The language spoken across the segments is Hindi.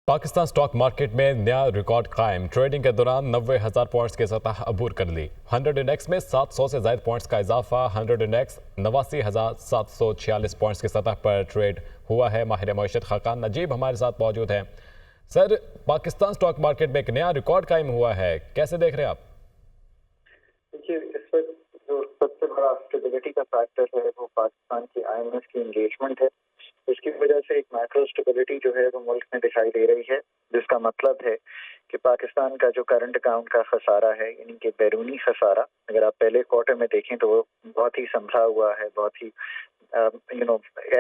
पाकिस्तान स्टॉक मार्केट में नया रिकॉर्ड कायम। ट्रेडिंग के दौरान 90,000 पॉइंट्स की सतह अबूर कर ली। 100 इंडेक्स में 700 से ज्यादा पॉइंट्स का इजाफा। 100 इंडेक्स 89,746 पॉइंट्स की सतह पर ट्रेड हुआ है। माहिर मईशत खाकान नजीब हमारे साथ मौजूद हैं। सर, पाकिस्तान स्टॉक मार्केट में एक नया रिकॉर्ड कायम हुआ है, कैसे देख रहे हैं आप? देखिए, इस वक्त जो सबसे बड़ा स्टेबिलिटी का फैक्टर है वो पाकिस्तान की आईएमएफ की एंगेजमेंट है। इसकी वजह से एक मैक्रो स्टेबिलिटी जो है वो मुल्क में दिखाई दे रही है, जिसका मतलब है कि पाकिस्तान का जो करंट अकाउंट का खसारा है, यानी कि बैरूनी खसारा, अगर आप पहले क्वार्टर में देखें तो वो बहुत ही संभला हुआ है, बहुत ही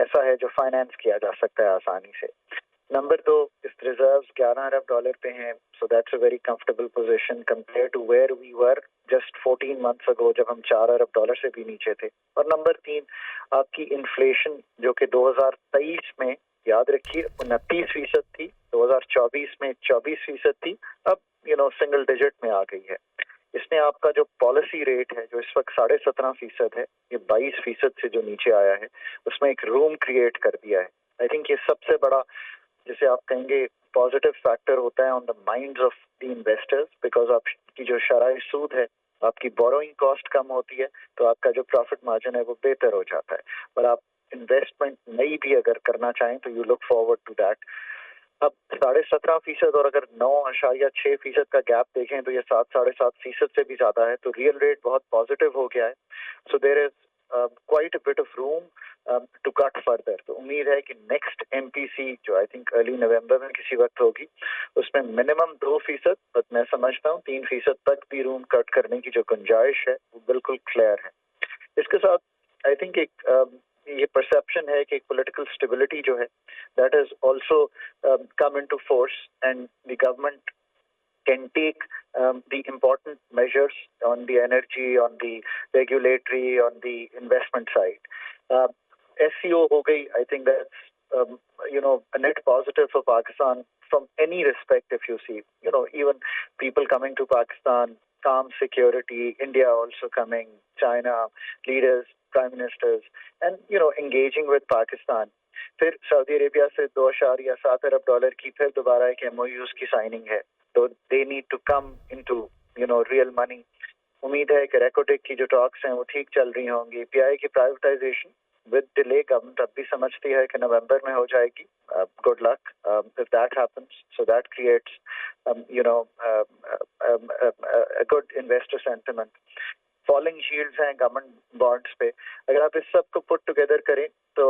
ऐसा है जो फाइनेंस किया जा सकता है आसानी से। नंबर 2, इस रिजर्व्स 11 अरब डॉलर पे हैं, so that's a very comfortable position compare to where we were just 14 months ago, जब हम 4 अरब डॉलर से भी नीचे थे। और नंबर 3, आपकी इन्फ्लेशन जो कि 2023 में, याद रखिए, 29% थी, 2024 में 24% थी, अब सिंगल डिजिट में आ गई है। इसने आपका जो पॉलिसी रेट है, जो इस वक्त 17.5% है, ये 22% से जो नीचे आया है, उसमें एक रूम क्रिएट कर दिया है। आई थिंक ये सबसे बड़ा, जिसे आप कहेंगे, पॉजिटिव फैक्टर होता है on the minds of the investors, because आपकी जो शरई सूद है, आपकी बोरोइंग कॉस्ट कम होती है, तो आपका जो प्रॉफिट मार्जिन है वो बेहतर हो जाता है। और आप इन्वेस्टमेंट नई भी अगर करना चाहें तो you look forward to that. अब 17.5% और अगर 9.6% का गैप देखें तो ये 7-7.5% से भी ज्यादा है, तो रियल रेट बहुत पॉजिटिव हो गया है। So there is quite a bit of room to cut further. तो उम्मीद है कि नेक्स्ट एमपीसी जो आई थिंक अर्ली नवंबर में किसी वक्त होगी, उसमें मिनिमम 2%, बट मैं समझता हूँ 3% तक भी रूम कट करने की जो गुंजाइश है वो बिल्कुल क्लियर है। इसके साथ आई थिंक एक ये परसेप्शन है कि एक पॉलिटिकल स्टेबिलिटी जो है, that is also come into force and the government can take the important measures on the energy, on the regulatory, on the investment side. SCO ho gayi, I think that's a net positive for Pakistan from any respect. If you see, even people coming to Pakistan, calm security, India also coming, China leaders, prime ministers, and engaging with Pakistan. फिर सऊदी अरेबिया से 2.7 अरब डॉलर की फिर दोबारा एक MOUs की साइनिंग है, तो they need to come into real money. उम्मीद है कि रेकोटेक की जो टॉक्स हैं वो ठीक चल रही होंगी। PI की प्राइवेटाइजेशन विद डिले गवर्नमेंट अब भी समझती है कि नवंबर में हो जाएगी। Good luck if that happens, so that creates a good investor sentiment. Falling yields हैं गवर्नमेंट बॉन्ड्स पे। अगर आप इस सब को पुट टुगेदर करें तो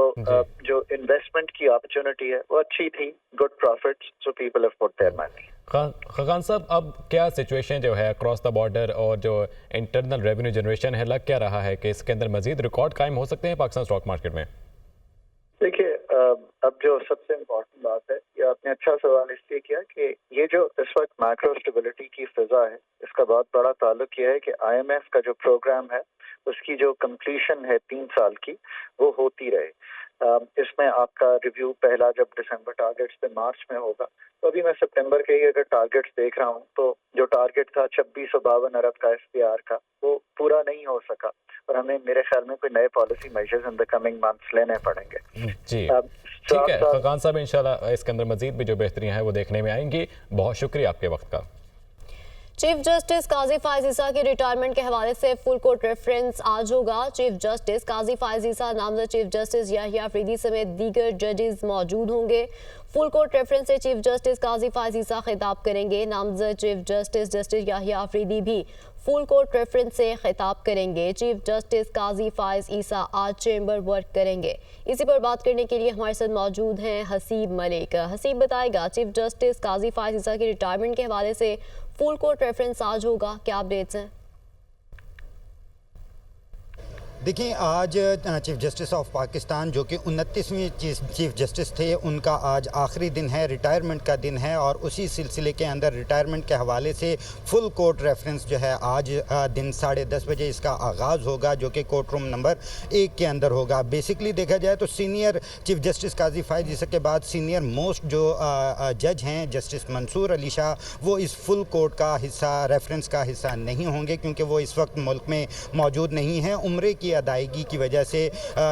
जो इन्वेस्टमेंट की अपॉर्चुनिटी है वो अच्छी थी, good profits, so people have put their money. Khan साहब, अब क्या सिचुएशन जो है अक्रॉस द बॉर्डर और जो इंटरनल रेवेन्यू जनरेशन है, लग क्या रहा है कि इसके अंदर मजीद रिकॉर्ड कायम हो सकते हैं पाकिस्तान स्टॉक मार्केट में? देखिए, अब जो सबसे इम्पोर्टेंट बात है, ये आपने अच्छा सवाल इसलिए किया कि ये जो इस वक्त मैक्रो स्टेबिलिटी की फिजा है, इसका बहुत बड़ा ताल्लुक ये है कि IMF का जो प्रोग्राम है उसकी जो कंप्लीशन है 3 साल की, वो होती रहे। इसमें आपका रिव्यू पहला जब दिसंबर टारगेट्स पे मार्च में होगा, तो अभी मैं सितंबर के ही अगर टारगेट्स देख रहा हूँ तो जो टारगेट था 2652 अरब का SPR का, वो पूरा नहीं हो सका, और हमें मेरे ख्याल में कोई नए policy measures in the coming months लेने पड़ेंगे। जी ठीक है खान साहब, इंशाल्लाह इसके अंदर मजीद भी जो बेहतरियां हैं वो देखने में आएंगी। बहुत शुक्रिया आपके वक्त का। चीफ जस्टिस काजी फायज ईसा के रिटायरमेंट के हवाले से फुल कोर्ट रेफरेंस आज होगा। चीफ जस्टिस काजी फायज ईसा, नामजद चीफ जस्टिस याहिया अफरीदी समेत दीगर जजेस मौजूद होंगे। फुल कोर्ट रेफरेंस से चीफ जस्टिस काजी फायज ईसा खिताब करेंगे। नामजद chief justice justice Yahya Afridi भी फुल कोर्ट रेफरेंस से खिताब करेंगे। चीफ जस्टिस काजी फायज ईसा आज चेंबर वर्क करेंगे। इसी पर बात करने के लिए हमारे साथ मौजूद हैं हसीब मलिक। हसीब बताएगा, चीफ जस्टिस काजी फायज ईसा के रिटायरमेंट के हवाले से फुल कोर्ट रेफरेंस आज होगा, क्या अपडेट्स हैं? देखिए, आज चीफ जस्टिस ऑफ पाकिस्तान जो कि 29वें चीफ जस्टिस थे, उनका आज आखिरी दिन है, रिटायरमेंट का दिन है, और उसी सिलसिले के अंदर रिटायरमेंट के हवाले से फुल कोर्ट रेफरेंस जो है आज दिन 10:30 बजे इसका आगाज़ होगा, जो कि कोर्ट रूम नंबर 1 के अंदर होगा। बेसिकली देखा जाए तो senior chief justice Qazi Faez ईसा के बाद सीनियर मोस्ट जो जज हैं जस्टिस मंसूर अली शाह, वो इस फुल कोर्ट का हिस्सा, रेफरेंस का हिस्सा नहीं होंगे, क्योंकि वो इस वक्त मुल्क में मौजूद नहीं हैं। उम्रे की की अदायगी की वजह से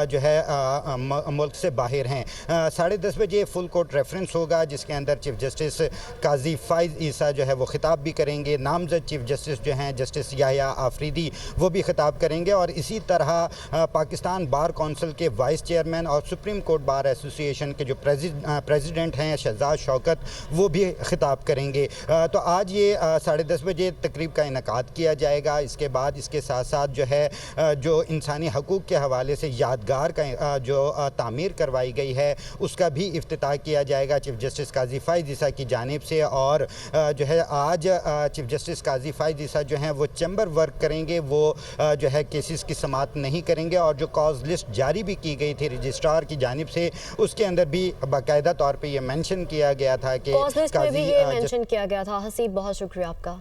जो है मुल्क से बाहर हैं। 10:30 बजे फुल कोर्ट रेफरेंस होगा जिसके अंदर चीफ जस्टिस काजी फाइज ईसा जो है वो खिताब भी करेंगे। नामजद चीफ जस्टिस जो हैं जस्टिस याहिया आफरीदी वो भी खिताब करेंगे और इसी तरह पाकिस्तान बार कौंसिल के वाइस चेयरमैन और सुप्रीम कोर्ट बार एसोसिएशन के जो प्रेसिडेंट हैं शहजाद शौकत वो भी खिताब करेंगे। तो आज ये 10:30 बजे तकरीब का इनकाद किया जाएगा। इसके बाद इसके साथ साथ जो है जो इंसानी हकूक़ के हवाले से यादगार का जो तामीर करवाई गई है उसका भी इफ्तिताह किया जाएगा चीफ जस्टिस काजी फाइज ईसा की जानिब से। और जो है आज चीफ जस्टिस काजी फाइज ईसा जो हैं वो चैम्बर वर्क करेंगे, वो जो है केसेस की समाअत नहीं करेंगे। और जो कॉज लिस्ट जारी भी की गई थी रजिस्ट्रार की जानिब से उसके अंदर भी बाकायदा तौर पे ये मेंशन किया गया था कि कॉज लिस्ट में भी ये मेंशन किया गया था। हसीब, बहुत शुक्रिया आपका।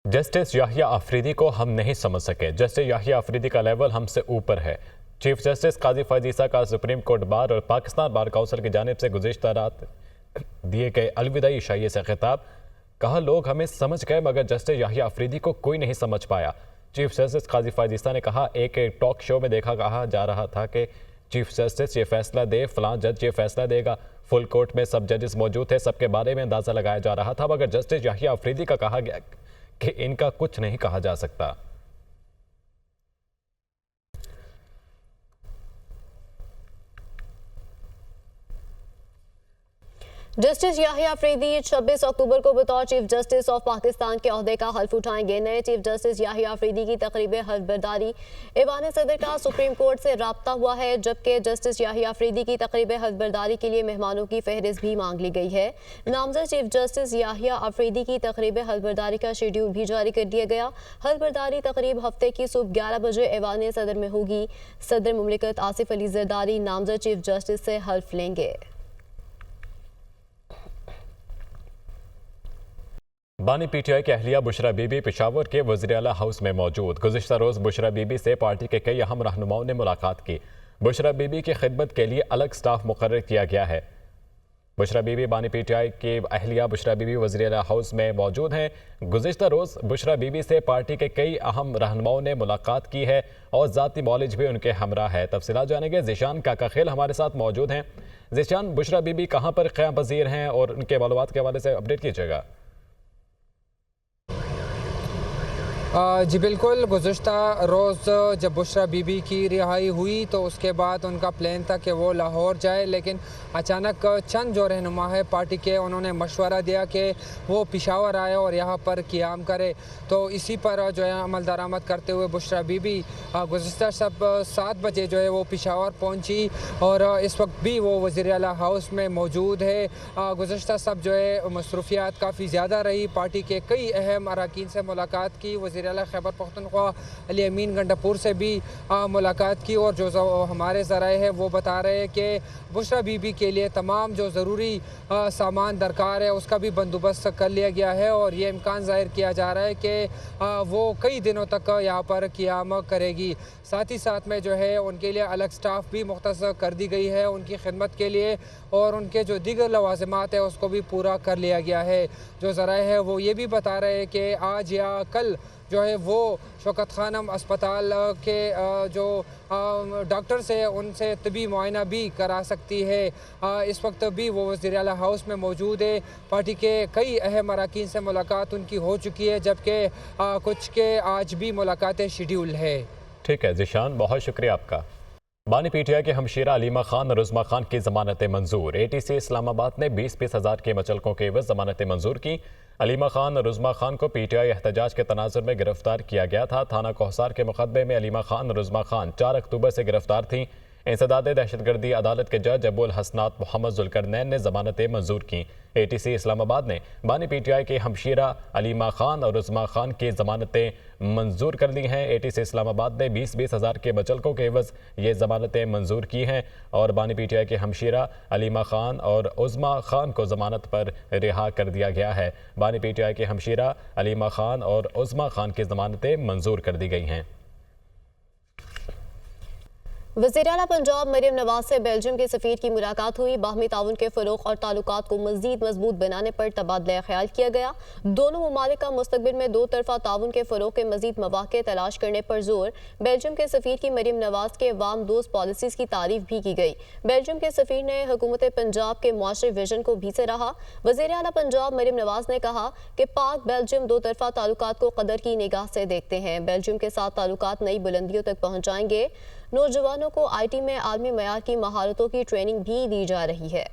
जस्टिस याहिया आफरीदी को हम नहीं समझ सके। जस्टिस याहिया आफरीदी का लेवल हमसे ऊपर है। चीफ जस्टिस काजी फाइज ईसा का सुप्रीम कोर्ट बार और पाकिस्तान बार काउंसिल की जानिब से गुज़िश्ता रात दिए गए अलविदाई इशाइये से खिताब। कहा लोग हमें समझ गए मगर जस्टिस याहिया आफरीदी को कोई नहीं समझ पाया। चीफ जस्टिस काजी फाइज ईसा ने कहा एक टॉक शो में कहा जा रहा था कि चीफ जस्टिस ये फैसला दे, फलां जज ये फैसला देगा। फुल कोर्ट में सब जजेस मौजूद थे, सबके बारे में अंदाज़ा लगाया जा रहा था मगर जस्टिस याहिया आफरीदी का कहा गया कि इनका कुछ नहीं कहा जा सकता। जस्टिस याहिया आफरीदी 26 अक्टूबर को बतौर चीफ जस्टिस ऑफ पाकिस्तान के ओहदे का हल्फ उठाएंगे। नए चीफ जस्टिस याहिया आफरीदी की तकरीब हल्फबरदारी ऐवान सदर का सुप्रीम कोर्ट से राब्ता हुआ है, जबकि जस्टिस याहिया आफरीदी की तकरीब हल्फबरदारी के लिए मेहमानों की फहरिस्त भी मांग ली गई है। नामजद चीफ जस्टिस याहिया आफरीदी की तकरीब हल्फबरदारी का शेड्यूल भी जारी कर दिया गया। हल्फबरदारी तकरीब हफ्ते की सुबह 11 बजे ऐवान सदर में होगी। सदर मुमलिकत आसिफ अली जरदारी नामजद चीफ जस्टिस से हल्फ लेंगे। बानी पीटीआई की अहलिया बुशरा बीबी पेशावर के वज़ीर आला हाउस में मौजूद। गुज़िश्ता रोज़ बुशरा बीबी से पार्टी के कई अहम रहनुमाओं ने मुलाकात की। बुशरा बीबी की खिदमत के लिए अलग स्टाफ मुकर्रर किया गया है। बुशरा बीबी बानी पीटीआई की अहलिया बुशरा बीबी वज़ीर आला हाउस में मौजूद हैं। गुज़िश्ता रोज़ बुशरा बीबी से पार्टी के कई अहम रहनुमाओं ने मुलाकात की है और ज़ाती मौलिज भी उनके हमरा है। तफसीलात जानेंगे। ज़ीशान काका खेल हमारे साथ मौजूद हैं। ज़ीशान, बुशरा बीबी कहाँ पर क़याम पज़ीर हैं और उनके मालूमात के हवाले से अपडेट कीजिएगा। जी बिल्कुल, गुज़िश्ता रोज़ जब बुशरा बीबी की रिहाई हुई तो उसके बाद उनका प्लान था कि वो लाहौर जाए, लेकिन अचानक चंद जो रहनुमा है पार्टी के उन्होंने मशवरा दिया कि वो पेशावर आए और यहाँ पर क़याम करे। तो इसी पर जो है अमल दरामद करते हुए बुशरा बीबी गुज़िश्ता 7 बजे जो है वो पेशावर पहुँची और इस वक्त भी वो वज़ीर आला हाउस में मौजूद है। गुज़िश्ता सब जो है मसरूफियात काफ़ी ज़्यादा रही। पार्टी के कई अहम अरकान से मुलाकात की। वज़ीर आला खैबर पख्तूनख्वा अली अमीन गंडापुर से भी मुलाकात की और जो हमारे ज़राए हैं वो बता रहे हैं कि बुशरा बीबी के लिए तमाम जो ज़रूरी सामान दरकार है उसका भी बंदोबस्त कर लिया गया है और ये इम्कान ज़ाहिर किया जा रहा है कि वो कई दिनों तक यहाँ पर क़याम करेगी। साथ ही साथ में जो है उनके लिए अलग स्टाफ भी मुख्तस कर दी गई है उनकी खिदमत के लिए और उनके जो दीगर लवाज़िमात है उसको भी पूरा कर लिया गया है। जो ज़राए है वो ये भी बता रहे हैं कि आज या कल जो है वो शौकत खानम अस्पताल के जो डॉक्टर से उनसे तबी मुआयना भी करा सकती है। इस वक्त भी वो वज़ीर आला हाउस में मौजूद है। पार्टी के कई अहम अरकान से मुलाकात उनकी हो चुकी है, जबकि कुछ के आज भी मुलाकातें शेड्यूल है। ठीक है ज़ीशान, बहुत शुक्रिया आपका। बानी पीटीआई के हमशीरा अलीमा खान और उज़मा खान की ज़मानतें मंजूर। ATC इस्लामाबाद ने 20-20 हज़ार के मचलकों के एवज़ ज़मानतें मंजूर की। अलीमा खान और उज़मा खान को पीटीआई एहतजाज के तनाजुर में गिरफ्तार किया गया था। थाना कोहसार के मुकदमे में अलीमा खान और उज़मा खान 4 अक्टूबर से गिरफ्तार थीं। इंसदाद दहशतगर्दी अदालत के जज अबुल हसनात मोहम्मद जुल्करनैन ने ज़मानतें मंजूर की। ATC इस्लामाबाद ने बानी पीटीआई के हमशीरा अलीमा खान और उज़मा खान की ज़मानतें मंजूर कर ली हैं। ATC इस्लामाबाद ने 20-20 हज़ार के मचलकों के एवज़ ये ज़मानतें मंजूर की हैं और बानी पीटीआई के हमशीरा अलीमा खान और उज़मा खान को ज़मानत पर रिहा कर दिया गया है। बानी पीटीआई के हमशीरा अलीमा खान और उज़मा खान की ज़मानतें मंजूर कर दी गई हैं। वज़ीर आला पंजाब मरियम नवाज से बेल्जियम के सफ़ीर की मुलाकात हुई। बाहमी ताउन के फ़रोग़ और ताल्लुकात को मज़ीद मजबूत बनाने पर तबादला ख्याल किया गया। दोनों ममालिक का मुस्तक़बिल में दो तरफ़ा ताउन के फ़रोग़ के मज़ीद मौक़े तलाश करने पर जोर। बेल्जियम के सफ़ीर की मरियम नवाज के अवाम दोस्त पॉलिसीज़ की तारीफ भी की गई। बेल्जियम के सफ़ीर ने हुकूमत पंजाब के मुआशरे विजन को भी सराहा। वज़ीर आला पंजाब मरियम नवाज ने कहा कि पाक बेल्जियम दो तरफ़ा ताल्लुकात को कदर की निगाह से देखते हैं। बेल्जियम के साथ ताल्लुकात नई बुलंदियों तक पहुँचाएंगे। नौजवानों को IT में आलमी मयार की महारतों की ट्रेनिंग भी दी जा रही है।